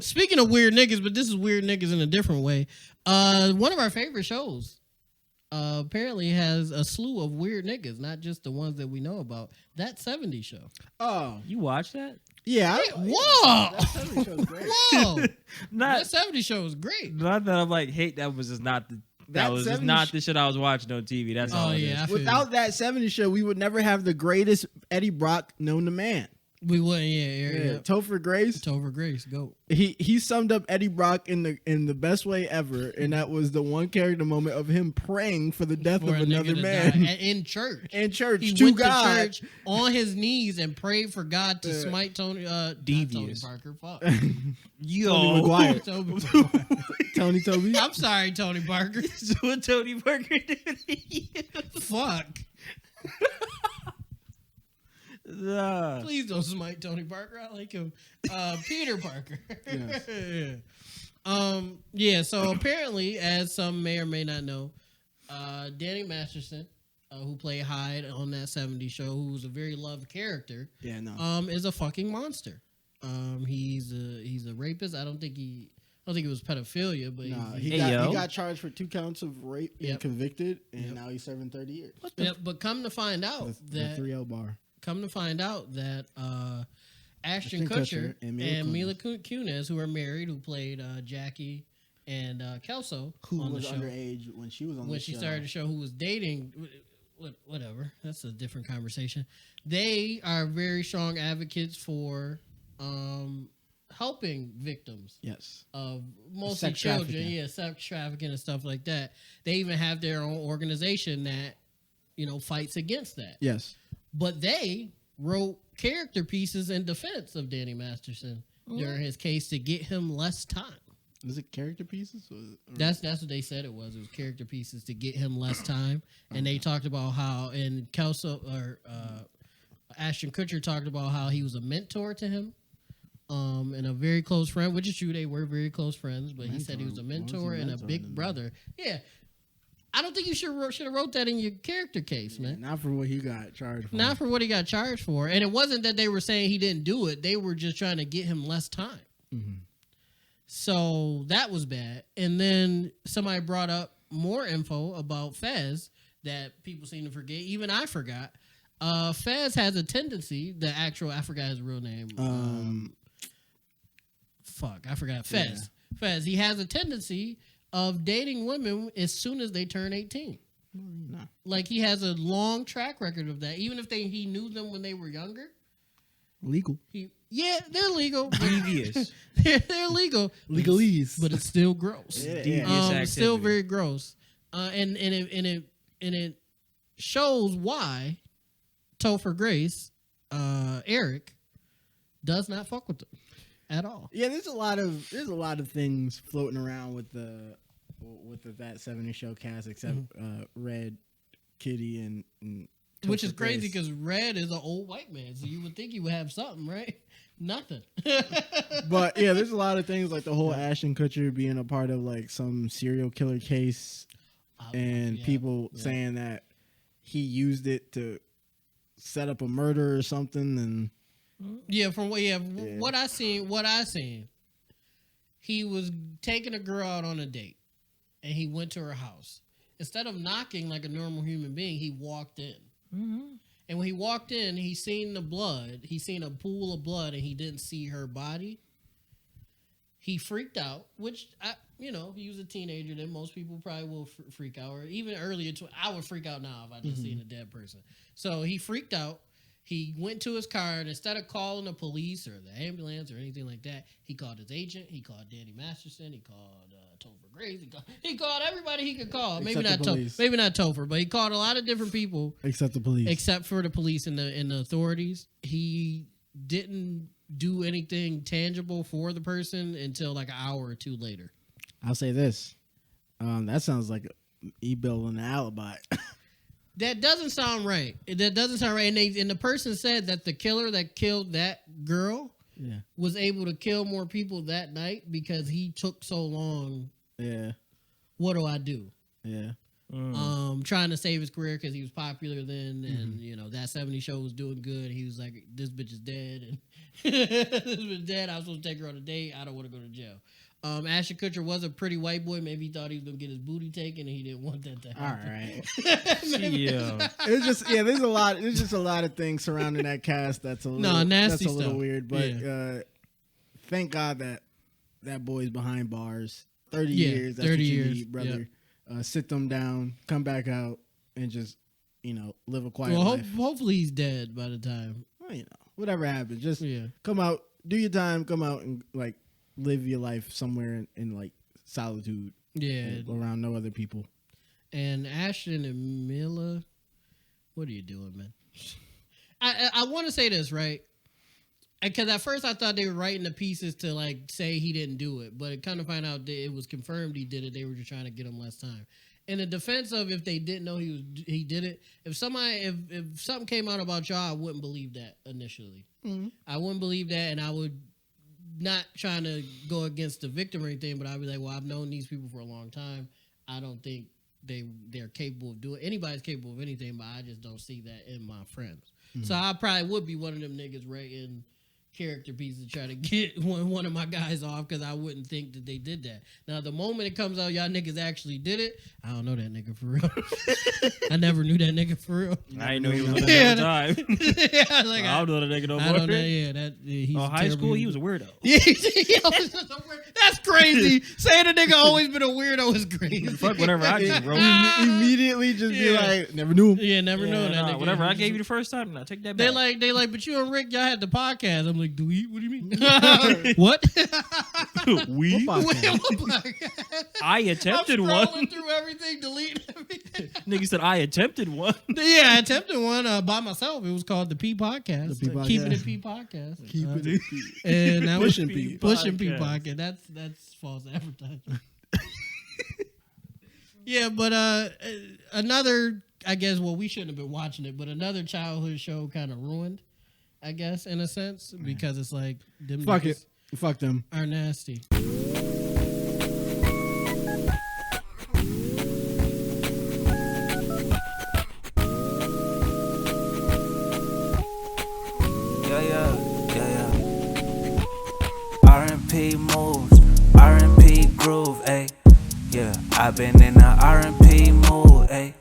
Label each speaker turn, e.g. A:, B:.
A: Speaking of weird niggas, but this is weird niggas in a different way. One of our favorite shows apparently has a slew of weird niggas, not just the ones that we know about. That 70's show.
B: Oh,
C: You watch that?
B: yeah.
A: Whoa!
B: That 70's show is great.
A: Whoa!
C: Not,
A: That 70's show is great.
C: not that I'm like, hey, that was just not the. That was just
B: 70's
C: not the shit I was watching on TV. That's all.
A: Oh,
C: it
A: yeah.
C: is.
B: Without that 70's show, we would never have the greatest Eddie Brock known to man.
A: We wouldn't, yeah.
B: Topher Grace.
A: Topher Grace, go.
B: He summed up Eddie Brock in the best way ever, and that was the one character moment of him praying for the death
A: For
B: of
A: a
B: another
A: nigga to
B: man
A: die in church.
B: in church.
A: He
B: to
A: went
B: God.
A: to church on his knees and prayed for God to smite Tony.
C: Devious.
A: Not Tony Parker. Fuck.
B: Tony Maguire.
A: Toby.
B: Tony Toby.
A: I'm sorry, Tony Parker.
C: What Tony Parker did.
A: Fuck.
C: Nah.
A: Please don't smite Tony Parker. I like him. Peter Parker.
B: Yes.
A: So apparently, as some may or may not know, Danny Masterson, who played Hyde on that 70's show, who was a very loved character, is a fucking monster. He's a rapist. I don't think it was pedophilia, but
B: he got charged for 2 counts of rape and convicted, and now he's serving 30 years.
A: But come to find out
B: the 3L bar.
A: Come to find out that Ashton Kutcher and Mila Kunis, who are married, who played Jackie and Kelso,
B: who
A: on
B: was
A: the show,
B: underage when she was on
A: when
B: the
A: she
B: show.
A: started the show, who was dating, whatever. That's a different conversation. They are very strong advocates for helping victims.
B: Yes.
A: Of mostly
B: Sex
A: children,
B: trafficking.
A: sex trafficking and stuff like that. They even have their own organization that fights against that.
B: Yes.
A: But they wrote character pieces in defense of Danny Masterson during his case to get him less time.
B: Was it character pieces?
A: That's what they said it was. It was character pieces to get him less time. And they talked about how, and Kelso or Ashton Kutcher talked about how he was a mentor to him, and a very close friend, which is true. They were very close friends, but he said he was a mentor and a big brother. Yeah. I don't think you should have wrote that in your character case, man.
B: Not for what he got charged for.
A: Not for what he got charged for. And it wasn't that they were saying he didn't do it. They were just trying to get him less time.
B: Mm-hmm.
A: So that was bad. And then somebody brought up more info about Fez that people seem to forget. Even I forgot. Fez has a tendency, I forgot his real name. I forgot. Fez. Yeah. Fez. He has a tendency of dating women as soon as they turn 18.
B: No.
A: Like, he has a long track record of that. Even if he knew them when they were younger.
B: Legal.
A: They're legal.
C: Devious.
A: they're legal.
B: Legalese.
A: But it's still gross.
C: Devious
A: still very gross. And it shows why Topher Grace, Eric, does not fuck with them at all.
B: Yeah, there's a lot of things floating around with the That 70's Show cast, except Red, Kitty, and
A: which is crazy because Red is an old white man, so you would think he would have something, right? Nothing.
B: But yeah, there's a lot of things like the whole Ashton Kutcher being a part of like some serial killer case, and people saying that he used it to set up a murder or something, and what I seen, he was taking a girl out on a date, and he went to her house. Instead of knocking like a normal human being, he walked in. Mm-hmm. And when he walked in, he seen the blood. He seen a pool of blood, and he didn't see her body. He freaked out, which, he was a teenager. Then most people probably will freak out. Or even earlier, I would freak out now if I just seen a dead person. So he freaked out. He went to his car, and instead of calling the police or the ambulance or anything like that, he called his agent. He called Danny Masterson. He called Topher Grace. He called everybody he could call. Maybe not Topher, but he called a lot of different people. Except the police.
A: Except for the police and the authorities. He didn't do anything tangible for the person until like an hour or two later.
B: I'll say this. That sounds like E-Bill and an alibi.
A: That doesn't sound right. And the person said that the killer that killed that girl was able to kill more people that night because he took so long.
B: Yeah.
A: What do I do?
B: Yeah.
A: trying to save his career because he was popular then, and you know that 70's show was doing good. He was like, "This bitch is dead, and this bitch is dead. I was supposed to take her on a date. I don't want to go to jail." Ashton Kutcher was a pretty white boy. Maybe he thought he was gonna get his booty taken, and he didn't want that to happen.
B: All right.
C: Yeah.
B: It's just there's a lot. There's just a lot of things surrounding that cast that's a little
A: nasty
B: that's a little
A: stuff.
B: weird. But thank God that boy's behind bars. 30 years. That's
A: 30
B: what you
A: years.
B: need, brother. Sit them down, come back out, and just live a quiet
A: Well,
B: life.
A: hopefully he's dead by the time.
B: Well, whatever happens, just
A: Yeah.
B: come out, do your time, come out and like live your life somewhere in like solitude.
A: Yeah.
B: Around no other people.
A: And Ashton and Mila, what are you doing, man? I want to say this, right? Because at first I thought they were writing the pieces to like say he didn't do it, but it kind of found out that it was confirmed he did it. They were just trying to get him less time. In the defense of if they didn't know he did it, if something came out about y'all, I wouldn't believe that initially.
B: Mm-hmm.
A: I wouldn't believe that, and I would not trying to go against the victim or anything, but I'd be like, well, I've known these people for a long time. I don't think they're capable of doing anybody's capable of anything, but I just don't see that in my friends. So I probably would be one of them niggas writing character pieces to try to get one of my guys off because I wouldn't think that they did that. Now, the moment it comes out, y'all niggas actually did it, I don't know that nigga for real. I never knew that nigga for real.
C: I didn't know he was on
A: Yeah,
C: the time.
A: Yeah, like,
C: I don't know the nigga no
A: I
C: more.
A: don't know, he's
C: Oh, high
A: terrible.
C: school, he was a weirdo.
A: Yeah, that's crazy. Saying a nigga always been a weirdo is crazy.
C: Fuck whatever I just wrote.
B: Immediately just be like, never knew him.
A: Yeah, never know that nigga.
C: Whatever I gave you the first time, now take that
A: They
C: back.
A: like, but you and Rick, y'all had the podcast. I'm like, do we? What do you mean? What?
C: We?
B: What
A: Wait,
B: podcast?
A: what podcast?
C: I
A: I'm
C: attempted
A: scrolling
C: one.
A: through everything, deleting everything.
C: Nigga said I attempted one.
A: Yeah, I attempted one by myself. It was called the P Podcast.
B: The P Podcast.
A: Keeping it P Podcast.
B: Keep it.
A: And that
B: Pushing
A: was
B: P.
A: Pushing P
C: Podcast.
A: Podcast. That's false advertising. Yeah, but another, I guess, well, we shouldn't have been watching it, but another childhood show kind of ruined, I guess, in a sense, because it's like them
B: Fuck
A: niggas
B: it. Fuck them.
A: are nasty.
D: Yeah. R&P moves, R&P groove, ayy. Yeah, I've been in the R&P mood, ayy.